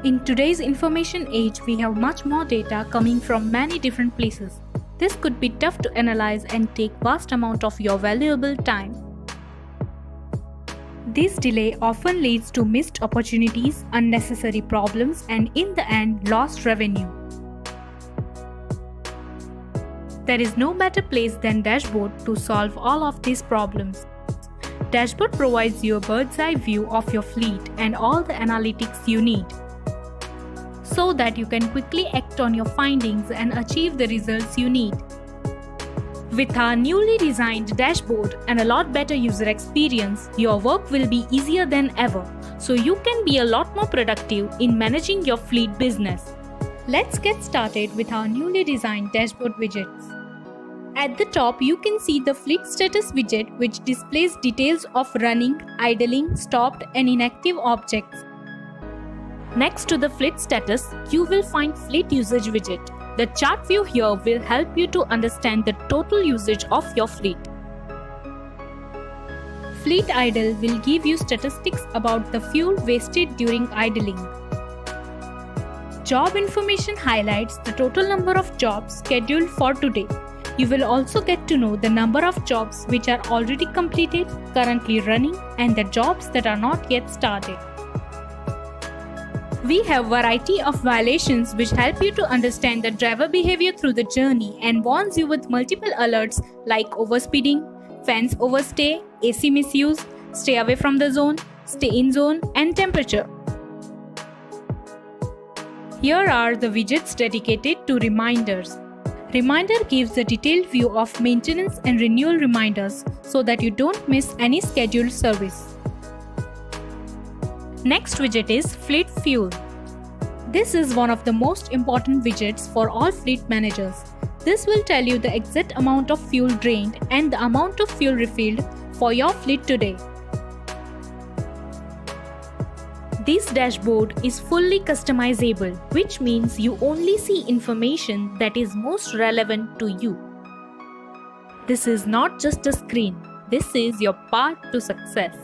In today's information age, we have much more data coming from many different places. This could be tough to analyze and take vast amount of your valuable time. This delay often leads to missed opportunities, unnecessary problems, and in the end, lost revenue. There is no better place than Dashboard to solve all of these problems. Dashboard provides you a bird's eye view of your fleet and all the analytics you need, so that you can quickly act on your findings and achieve the results you need. With our newly designed dashboard and a lot better user experience, your work will be easier than ever, so you can be a lot more productive in managing your fleet business. Let's get started with our newly designed dashboard widgets. At the top, you can see the fleet status widget, which displays details of running, idling, stopped, and inactive objects. Next to the fleet status, you will find fleet usage widget. The chart view here will help you to understand the total usage of your fleet. Fleet idle will give you statistics about the fuel wasted during idling. Job information highlights the total number of jobs scheduled for today. You will also get to know the number of jobs which are already completed, currently running, and the jobs that are not yet started. We have variety of violations which help you to understand the driver behavior through the journey and warns you with multiple alerts like overspeeding, fence overstay, AC misuse, stay away from the zone, stay in zone, and temperature. Here are the widgets dedicated to reminders. Reminder gives a detailed view of maintenance and renewal reminders so that you don't miss any scheduled service. Next widget is Fleet Fuel. This is one of the most important widgets for all fleet managers. This will tell you the exact amount of fuel drained and the amount of fuel refilled for your fleet today. This dashboard is fully customizable, which means you only see information that is most relevant to you. This is not just a screen, this is your path to success.